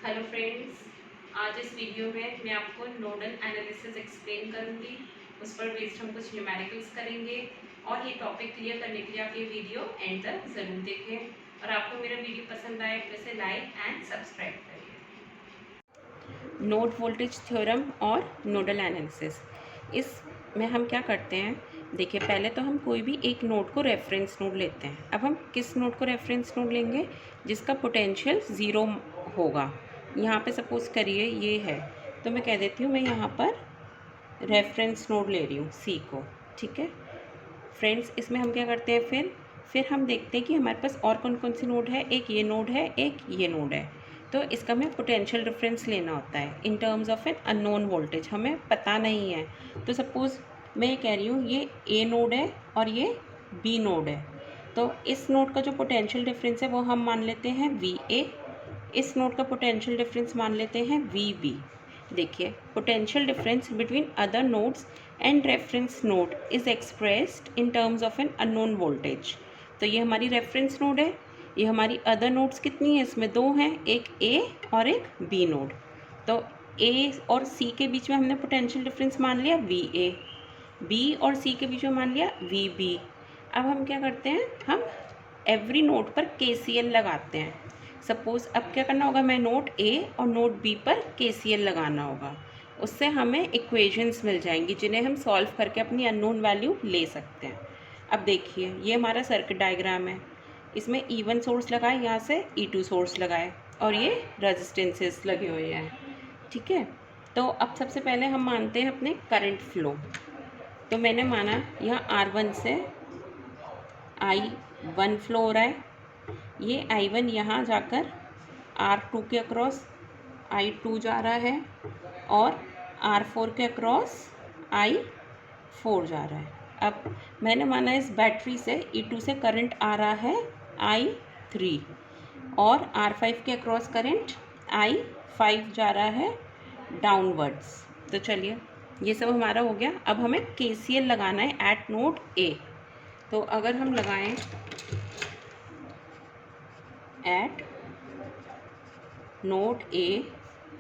Hello friends, आज इस video में मैं आपको नोडल एनालिसिस एक्सप्लेन करूंगी। उस पर बेस्ड हम कुछ न्यूमेरिकल्स करेंगे और ये टॉपिक क्लियर करने के लिए आप ये वीडियो एंड तक ज़रूर देखें और आपको मेरा वीडियो पसंद आए तो इसे लाइक एंड सब्सक्राइब करिए। नोड वोल्टेज थ्योरम और नोडल एनालिसिस, इसमें हम क्या करते हैं, देखिए पहले तो हम कोई भी एक नोड को रेफरेंस नोड लेते हैं। अब हम किस नोड को रेफरेंस नोड लेंगे? जिसका पोटेंशियल ज़ीरो होगा। यहाँ पे सपोज़ करिए ये है, तो मैं कह देती हूँ मैं यहाँ पर रेफरेंस नोड ले रही हूँ सी को। ठीक है फ्रेंड्स, इसमें हम क्या करते हैं, फिर हम देखते हैं कि हमारे पास और कौन कौन सी नोड है। एक ये नोड है, एक ये नोड है, तो इसका हमें पोटेंशियल डिफरेंस लेना होता है in terms of an unknown voltage, हमें पता नहीं है। तो सपोज़ मैं ये कह रही हूँ ये ए नोड है और ये बी नोड है, तो इस नोड का जो पोटेंशियल डिफरेंस है वो हम मान लेते हैं वी ए, इस नोड का पोटेंशियल डिफरेंस मान लेते हैं वी बी। देखिए potential difference between other nodes and reference node is expressed in terms of an unknown voltage. तो ये हमारी रेफरेंस नोड है, ये हमारी अदर नोड्स कितनी है, इसमें दो हैं, एक ए और एक बी नोड। तो ए और सी के बीच में हमने पोटेंशियल डिफरेंस मान लिया वी ए, बी और सी के बीच में मान लिया वी बी। अब हम क्या करते हैं, हम एवरी नोड पर KCL लगाते हैं। सपोज़ अब क्या करना होगा, मैं नोड ए और नोड बी पर KCL लगाना होगा, उससे हमें इक्वेशंस मिल जाएंगी जिन्हें हम सॉल्व करके अपनी अननोन वैल्यू ले सकते हैं। अब देखिए ये हमारा सर्किट डायग्राम है, इसमें E1 सोर्स लगाए, यहाँ से E2 सोर्स लगाए और ये रेजिस्टेंसेस लगे हुए हैं। ठीक है, तो अब सबसे पहले हम मानते हैं अपने करंट फ्लो। तो मैंने माना यहाँ R1 से I1 फ्लो हो रहा है, ये I1 यहाँ जाकर R2 के अक्रॉस I2 जा रहा है और R4 के अक्रॉस I4 जा रहा है। अब मैंने माना इस बैटरी से E2 से करंट आ रहा है I3 और R5 के अक्रॉस करंट I5 जा रहा है डाउनवर्ड्स। तो चलिए ये सब हमारा हो गया। अब हमें KCL लगाना है एट नोड ए। तो अगर हम लगाएं एट नोड ए,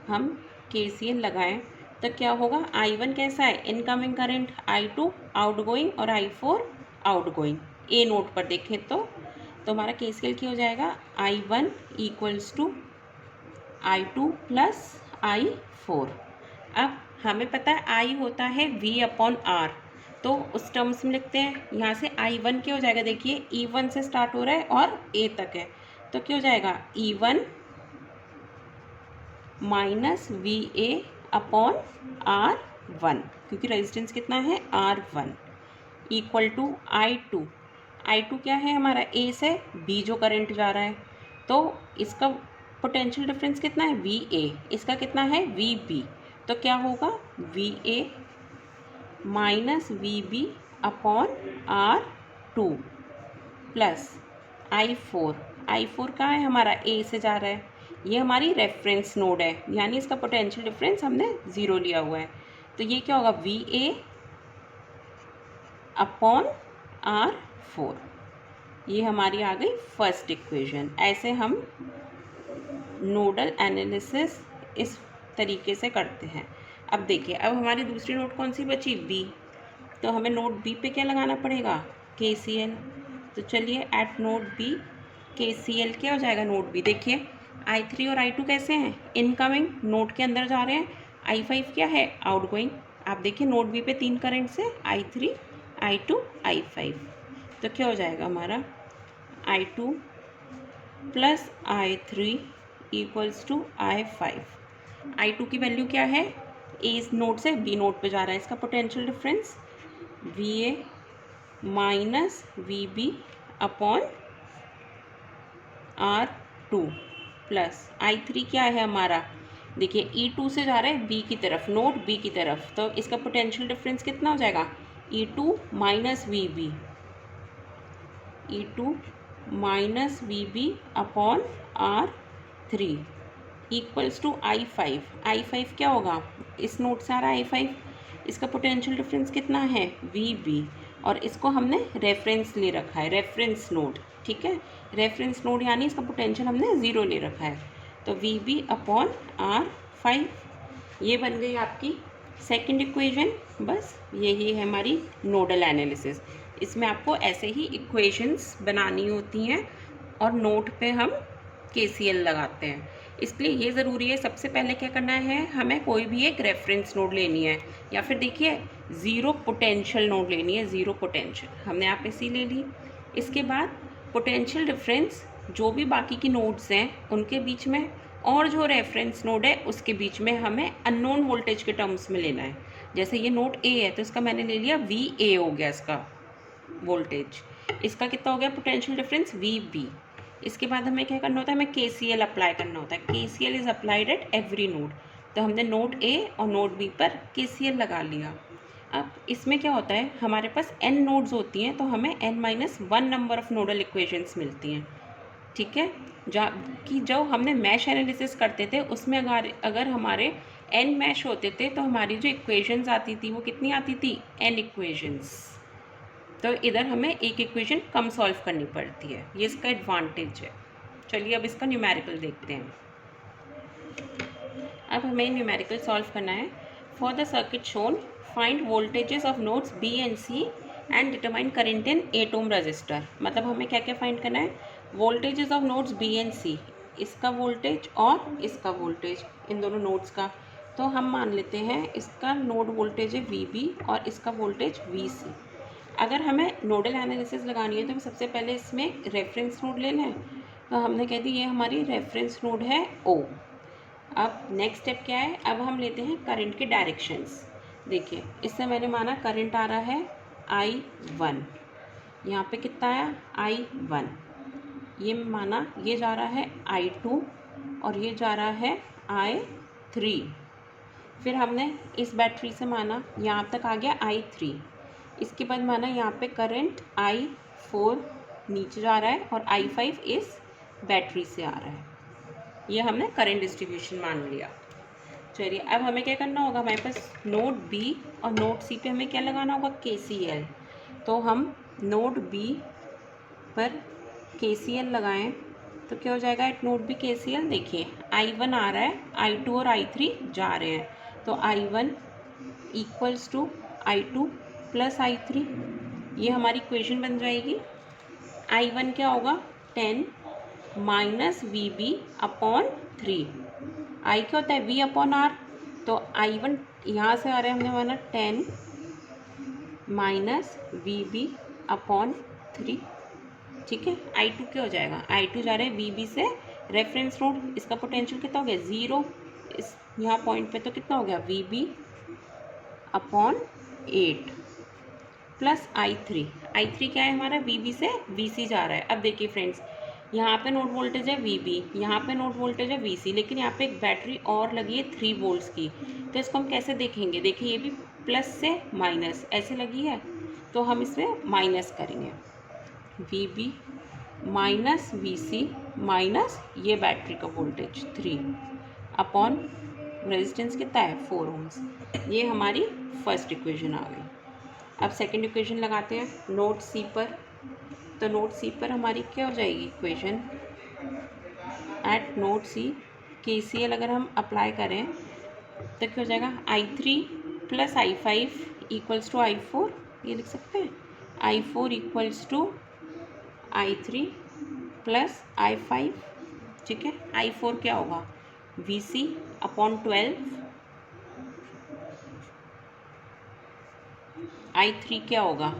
हम KCL लगाएं तो क्या होगा, I1 कैसा है, इनकमिंग करंट, I2 आउटगोइंग और I4 आउटगोइंग। ए नोड पर देखें तो हमारा KCL क्या हो जाएगा, I1 equals to I2 plus I4। अब हमें पता है I होता है V/R, तो उस टर्म्स में लिखते हैं। यहाँ से I1 क्या हो जाएगा, देखिए E1 से स्टार्ट हो रहा है और A तक है, तो क्या हो जाएगा E1 माइनस VA/R1, क्योंकि रेजिस्टेंस कितना है R1, equal to I2। I2 क्या है हमारा, A से B जो करंट जा रहा है, तो इसका पोटेंशियल डिफरेंस कितना है VA, इसका कितना है VB, तो क्या होगा VA minus VB/R2 plus I4 कहाँ है हमारा, A से जा रहा है, ये हमारी रेफरेंस नोड है, यानी इसका पोटेंशियल डिफरेंस हमने ज़ीरो लिया हुआ है। तो ये क्या होगा VA/R4, ये हमारी आ गई फर्स्ट इक्वेशन। ऐसे हम नोडल एनालिसिस इस तरीके से करते हैं। अब देखिए अब हमारी दूसरी नोड कौन सी बची, बी, तो हमें नोड बी पे क्या लगाना पड़ेगा, KCL। तो चलिए एट नोड बी KCL क्या हो जाएगा, नोड बी देखिए I3 और I2 कैसे हैं, इनकमिंग, नोड के अंदर जा रहे हैं। I5 क्या है, आउटगोइंग। आप देखिए नोड बी पे तीन करंट से I3 I2 I5, तो क्या हो जाएगा हमारा I2 plus I3 equals to I5। I2 की वैल्यू क्या है, ए नोड से बी नोड पे जा रहा है, इसका potential difference VA minus VB/R2 plus I3 क्या है हमारा, देखिए E2 से जा रहा है B की तरफ, नोड B की तरफ, तो इसका पोटेंशियल डिफरेंस कितना हो जाएगा E2 minus VB/R3 equals to I5 क्या होगा, इस नोड से आ रहा है I5, इसका पोटेंशियल डिफरेंस कितना है VB, और इसको हमने रेफरेंस ले रखा है, रेफरेंस नोड। ठीक है, रेफरेंस नोड यानी इसका पोटेंशियल हमने ज़ीरो ले रखा है। तो VB अपॉन R5, ये बन गई आपकी सेकंड इक्वेशन। बस यही है हमारी नोडल एनालिसिस। इसमें आपको ऐसे ही इक्वेशंस बनानी होती हैं और नोट पे हम KCL लगाते हैं। इसलिए ये ज़रूरी है, सबसे पहले क्या करना है, हमें कोई भी एक रेफरेंस नोड लेनी है, या फिर देखिए ज़ीरो पोटेंशियल नोड लेनी है। ज़ीरो पोटेंशियल हमने यहाँ पे सी ले ली। इसके बाद पोटेंशियल डिफरेंस जो भी बाकी की नोड्स हैं उनके बीच में, और जो रेफरेंस नोड है उसके बीच में हमें अननोन वोल्टेज के टर्म्स में लेना है। जैसे ये नोड A है तो इसका मैंने ले लिया VA हो गया इसका वोल्टेज। इसका कितना हो गया पोटेंशियल डिफरेंस VB। इसके बाद हमें क्या करना होता है, हमें KCL अप्लाई करना होता है। KCL is applied at every node. तो हमने नोड A और नोड B पर KCL लगा लिया। अब इसमें क्या होता है, हमारे पास n नोड्स होती हैं तो हमें n-1 number of nodal equations मिलती हैं। ठीक है, कि जो हमने मैश एनालिसिस करते थे उसमें अगर हमारे n मैश होते थे तो हमारी जो इक्वेशंस आती थी वो कितनी आती थी, n इक्वेशंस। तो इधर हमें एक इक्वेशन कम सॉल्व करनी पड़ती है, ये इसका एडवांटेज है। चलिए अब इसका न्यूमेरिकल देखते हैं। अब हमें न्यूमेरिकल सॉल्व करना है। For the circuit shown find voltages of nodes B and C and determine current in 8 ohm resistor. मतलब हमें क्या क्या फाइंड करना है, voltages of nodes B and C, इसका वोल्टेज और इसका वोल्टेज, इन दोनों नोड्स का। तो हम मान लेते हैं इसका नोड वोल्टेज है VB और इसका वोल्टेज VC। अगर हमें नोडल एनालिसिस लगानी है तो सबसे पहले इसमें रेफरेंस नोड लेना है। तो हमने कह दी ये हमारी रेफरेंस नोड है O। अब नेक्स्ट स्टेप क्या है, अब हम लेते हैं करंट के डायरेक्शंस। देखिए इससे मैंने माना करंट आ रहा है I1, यहाँ पे कितना आया I1, ये माना ये जा रहा है I2 और ये जा रहा है I3। फिर हमने इस बैटरी से माना यहाँ तक आ गया I3। इसके बाद माना यहाँ पे करंट I4 नीचे जा रहा है और I5 इस बैटरी से आ रहा है। ये हमने करंट डिस्ट्रीब्यूशन मान लिया। चलिए अब हमें क्या करना होगा, हमारे पास नोड B और नोड C पे हमें क्या लगाना होगा, KCL। तो हम नोड B पर KCL लगाएं तो क्या हो जाएगा, एट नोड B KCL। देखिए I1 आ रहा है, I2 और I3 जा रहे हैं, तो I1 equals to I2 plus I3, ये हमारी इक्वेशन बन जाएगी। I1 क्या होगा 10 माइनस VB अपॉन 3। I क्या होता है V अपॉन R, तो I1 यहाँ से आ रहा है, हमने माना 10 माइनस VB अपॉन 3। ठीक है, I2 क्या हो जाएगा, I2 जा रहा है VB से रेफरेंस नोड, इसका पोटेंशियल कितना हो गया 0, इस यहाँ पॉइंट पे तो कितना हो गया VB अपॉन 8 प्लस I3 क्या है हमारा VB से VC जा रहा है। अब देखिए फ्रेंड्स, यहाँ पे नोड वोल्टेज है VB, यहाँ पे नोड वोल्टेज है VC, लेकिन यहाँ पे एक बैटरी और लगी है 3 वोल्ट्स की। तो इसको हम कैसे देखेंगे, देखिए ये भी प्लस से माइनस ऐसे लगी है, तो हम इसमें माइनस करेंगे, VB माइनस VC माइनस ये बैटरी का वोल्टेज 3 अपॉन रेजिस्टेंस कितना है 4 ओम्स। ये हमारी फर्स्ट इक्वेशन आ गई। अब सेकंड इक्वेशन लगाते हैं नोड C पर। तो नोड C पर हमारी क्या हो जाएगी equation, eight node C KCL अगर हम अप्लाई करें तो क्या हो जाएगा, I3 plus I5 equals to I4, ये लिख सकते हैं I4 equals to I3 plus I5। ठीक है, I4 क्या होगा VC अपॉन 12, I3 क्या होगा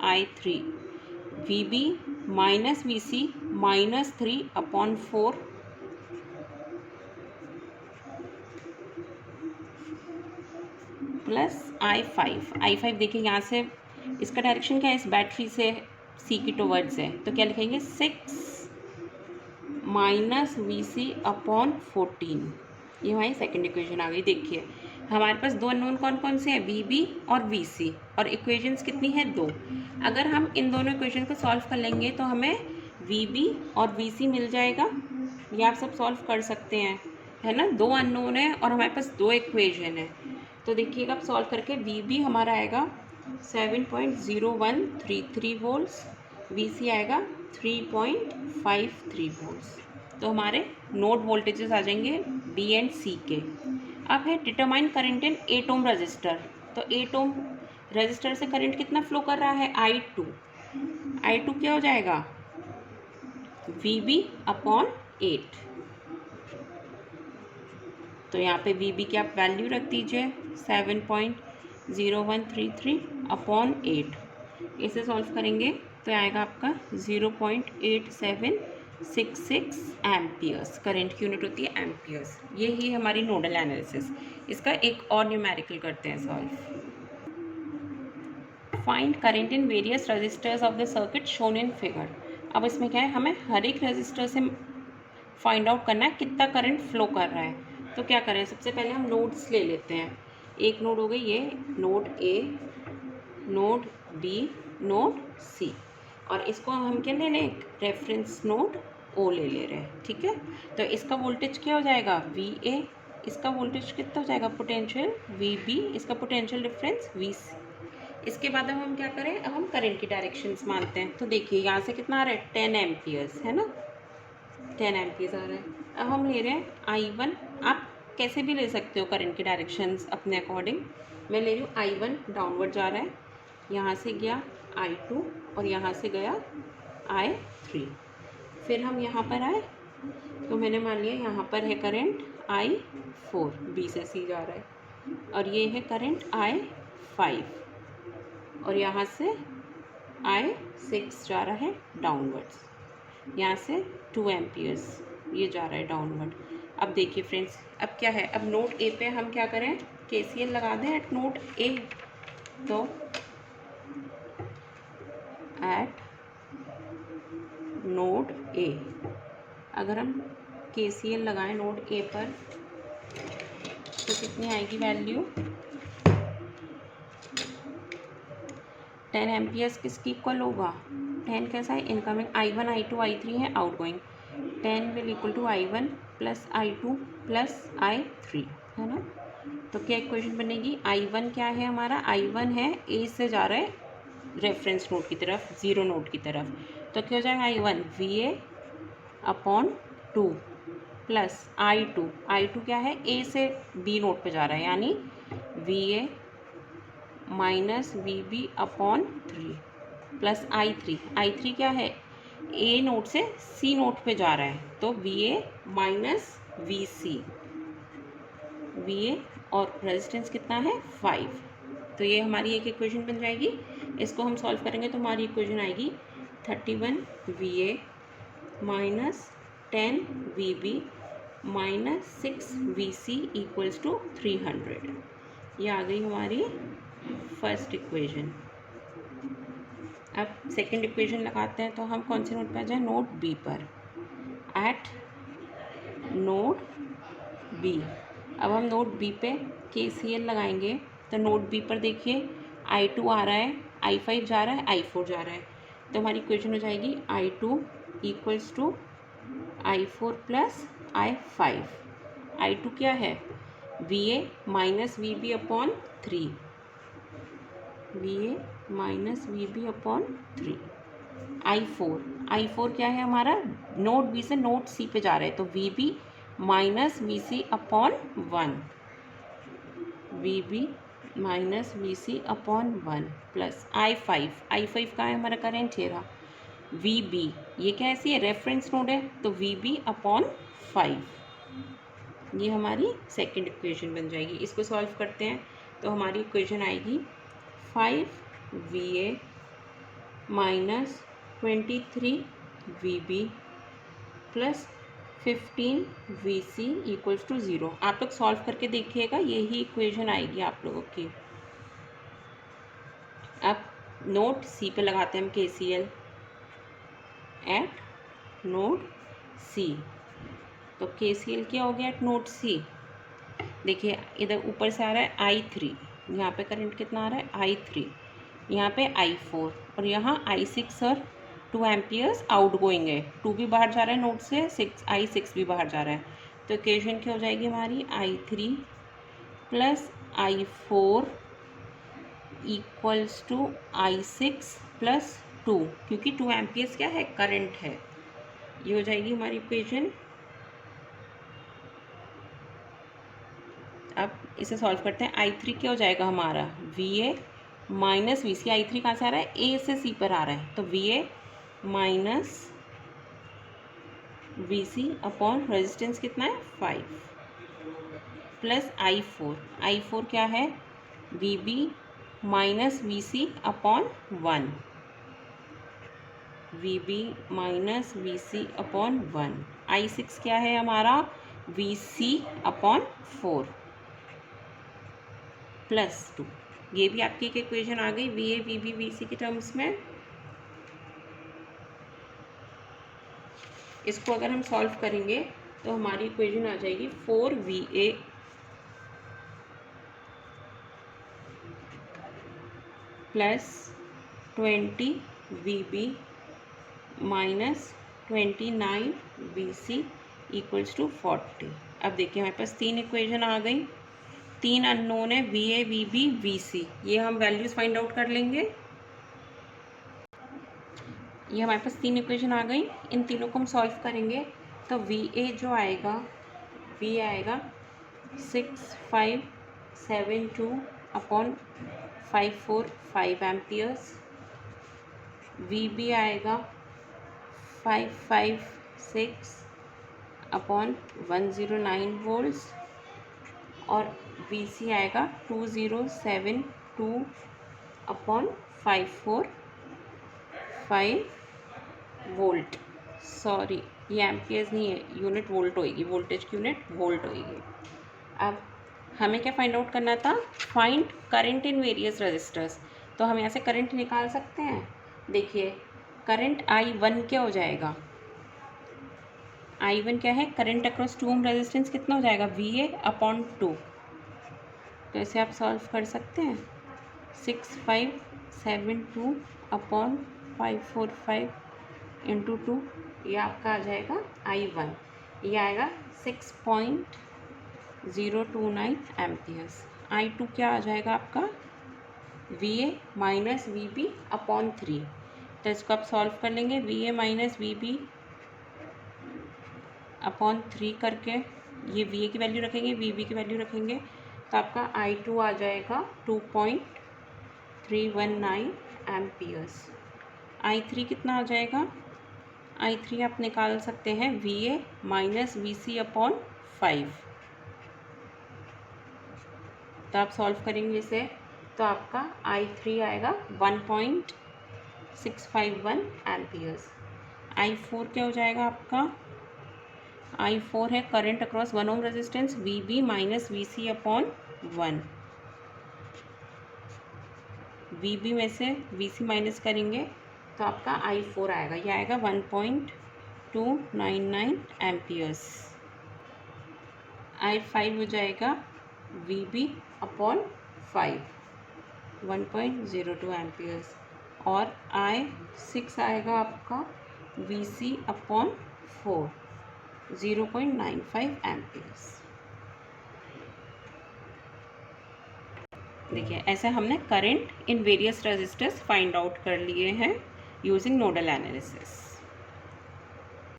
I3 VB minus VC minus 3 upon 4 plus I5 देखिए यहाँ से इसका डायरेक्शन क्या है, इस बैटरी से C की टुवर्ड्स है, तो क्या लिखेंगे 6 माइनस VC अपॉन 14। ये हमारी सेकेंड इक्वेशन आ गई। देखिए हमारे पास दो अननोन कौन कौन से हैं, VB और VC, और इक्वेशंस कितनी है 2। अगर हम इन दोनों इक्वेशन को सॉल्व कर लेंगे तो हमें VB और VC मिल जाएगा। ये आप सब सॉल्व कर सकते हैं, है ना, 2 अननोन है और हमारे पास 2 इक्वेशन है। तो देखिएगा आप सॉल्व करके VB हमारा आएगा 7.0133 वोल्ट्स, VC आएगा 3.53 वोल्ट्स। तो हमारे नोड वोल्टेजेस आ जाएंगे बी एंड सी के। अब है determine current in 8 ohm resistor. तो 8 ओम रजिस्टर से करंट कितना फ्लो कर रहा है, I2। I2 क्या हो जाएगा, VB अपॉन 8। तो यहाँ पे VB की आप वैल्यू रख दीजिए 7.0133 अपॉन 8। इसे सॉल्व करेंगे तो आएगा आपका 0.8766 एम्पियर्स। करंट की यूनिट होती है एम्पियर्स। ये ही हमारी नोडल एनालिसिस। इसका एक और न्यूमेरिकल करते हैं solve. Find current in various resistors of the circuit shown in figure. अब इसमें क्या है, हमें हर एक रजिस्टर से फाइंड आउट करना है कितना करंट फ्लो कर रहा है। तो क्या करें, सबसे पहले हम नोड्स ले लेते हैं। एक नोड हो गई ये node A, node B, node C, और इसको हम क्या ले लें, रेफरेंस नोड ओ ले ले रहे हैं। ठीक है, तो इसका वोल्टेज क्या हो जाएगा, वी ए। इसका वोल्टेज कितना हो जाएगा, पोटेंशियल वी बी। इसका पोटेंशियल डिफरेंस वी सी। इसके बाद अब हम क्या करें, अब हम करंट की डायरेक्शंस मानते हैं। तो देखिए यहाँ से कितना आ रहा है, 10 एम्पियर्स है ना, 10 एम्पियर्स आ रहा है। अब हम ले रहे हैं I1। आप कैसे भी ले सकते हो करंट की डायरेक्शंस अपने अकॉर्डिंग। मैं ले रही हूँ I1 डाउनवर्ड जा रहा है, यहाँ से गया I2 और यहाँ से गया I3। फिर हम यहाँ पर आए तो मैंने मान लिया यहाँ पर है करंट I4, B से C जा रहा है, और ये है करंट I5, और यहाँ से I6 जा रहा है डाउनवर्ड्स। यहाँ से 2 एम्पियर्स ये जा रहा है डाउनवर्ड। अब देखिए फ्रेंड्स, अब क्या है, अब नोड ए पे हम क्या करें, KCL लगा दें एट नोड ए। तो एट नोड ए अगर हम KCL लगाएं नोड ए पर तो कितनी आएगी वैल्यू, 10 एम्पियर्स किसकी इक्वल होगा, 10 कैसा है, इनकमिंग I1 I2 I3 है, outgoing 10 will equal to I1 plus I2 plus I3 है ना। तो क्या इक्वेशन बनेगी, I1 क्या है हमारा, I1 है ए से जा रहा है रेफरेंस नोड की तरफ, जीरो नोड की तरफ। तो क्या हो जाएगा, I1 VA upon 2 plus I2 क्या है, ए से बी नोड पे जा रहा है, यानी VA minus VB upon 3 plus I3 क्या है, ए नोड से सी नोड पे जा रहा है, तो VA माइनस VC, VA और रेजिस्टेंस कितना है 5। तो ये हमारी एक इक्वेशन बन जाएगी। इसको हम सॉल्व करेंगे तो हमारी इक्वेशन आएगी 31 VA minus 10 VB minus 6 VC equals to 300। ये आ गई हमारी फर्स्ट इक्वेशन। अब सेकंड इक्वेशन लगाते हैं तो हम कौन से नोड पे आ जाए, नोड बी पर। एट नोड बी, अब हम नोड बी पे KCL लगाएंगे। तो नोड बी पर देखिए I2 आ रहा है, I5 जा रहा है, I4 जा रहा है। तो हमारी इक्वेशन हो जाएगी I2 equals to I4 plus I5। I2 क्या है, VA minus VB upon 3, VA minus VB upon 3। I4 क्या है हमारा, नोड बी से नोड सी पे जा रहा है, तो VB minus VC upon 1, VB minus VC upon 1 plus I5 का है हमारा करंट ये रहा, VB ये क्या ऐसी है, रेफरेंस नोड है, तो VB अपॉन 5। ये हमारी सेकंड इक्वेशन बन जाएगी। इसको सॉल्व करते हैं तो हमारी इक्वेशन आएगी 5 VA minus 23 VB plus 15 VC equals to 0। आप लोग सॉल्व करके देखिएगा, यही इक्वेशन आएगी आप लोगों की। अब नोड सी पे लगाते हैं हम KCL एट नोड सी। तो KCL क्या हो गया एट नोड सी, देखिए इधर ऊपर से आ रहा है I3, यहाँ पे करंट कितना आ रहा है I3, यहाँ पे I4 और यहाँ I6 और 2 एम्पियर्स आउट गोइंग है, 2 भी बाहर जा रहा है नोड से, I6 भी बाहर जा रहा है। तो इक्वेशन क्या हो जाएगी हमारी, I3 plus I4 equals to I6 plus 2, क्योंकि 2 एम्पियर्स क्या है, करंट है। ये हो जाएगी हमारी इक्वेशन अब इसे सॉल्व करते हैं। I3 क्या हो जाएगा हमारा, VA माइनस VC। I3 कहाँ से आ रहा है, A से C पर आ रहा है, तो VA minus VC upon resistance कितना है 5 प्लस I4 क्या है, VB minus VC upon 1, VB minus VC upon 1। I6 क्या है हमारा, VC अपॉन 4 प्लस 2। ये भी आपकी एक इक्वेशन आ गई VA VB VC के टर्म्स में। इसको अगर हम सॉल्व करेंगे तो हमारी इक्वेशन आ जाएगी 4VA plus 20VB minus 29VC equals to 40। अब देखिए हमारे पास 3 इक्वेशन आ गई, 3 अननोन है VA VB VC। ये हम वैल्यूज़ फाइंड आउट कर लेंगे। ये हमारे पास 3 इक्वेशन आ गई, इन तीनों को हम सॉल्व करेंगे तो VA जो आएगा, V आएगा 6572 अपॉन 545 एम्पियर्स। VB आएगा 556 अपॉन 109 वोल्ट्स और VC आएगा 2072 अपॉन 545 वोल्ट। सॉरी, ये एम्पियर्स नहीं है, यूनिट वोल्ट होएगी, वोल्टेज की यूनिट वोल्ट होएगी। अब हमें क्या फाइंड आउट करना था, find current in various resistors. तो हम यहाँ से करंट निकाल सकते हैं। देखिए करंट I1 क्या हो जाएगा, I1 क्या है, करंट अक्रॉस 2 ओम रेजिस्टेंस कितना हो जाएगा, VA अपॉन 2। तो ऐसे आप सॉल्व कर सकते हैं, 6572 अपॉन 545 इंटू 2, ये आपका आ जाएगा I1, ये आएगा 6.029 एम्पियर्स। I2 क्या आ जाएगा आपका, VA माइनस VB अपॉन 3। तो इसको आप सॉल्व कर लेंगे, VA माइनस VB अपॉन 3 करके ये VA की वैल्यू रखेंगे, VB की वैल्यू रखेंगे, तो आपका I2 आ जाएगा 2.319 एम्पियर्स। I3 कितना आ जाएगा, I3 आप निकाल सकते हैं VA माइनस VC अपॉन 5। तो आप सॉल्व करेंगे इसे तो आपका I3 आएगा 1.651 एम्पियर्स। I4 क्या हो जाएगा आपका, I4 है current across 1 ohm resistance, VB minus VC upon 1। VB में से VC माइनस करेंगे तो आपका I4 आएगा, ये आएगा 1.299 एम्पियर्स। I5 हो जाएगा VB अपॉन 5, 1.02 एम्पियर्स। और I6 आएगा आपका VC अपॉन 4, 0.95 एम्पियर्स। देखिए ऐसे हमने current in various resistors find out कर लिए हैं यूजिंग नोडल एनालिसिस।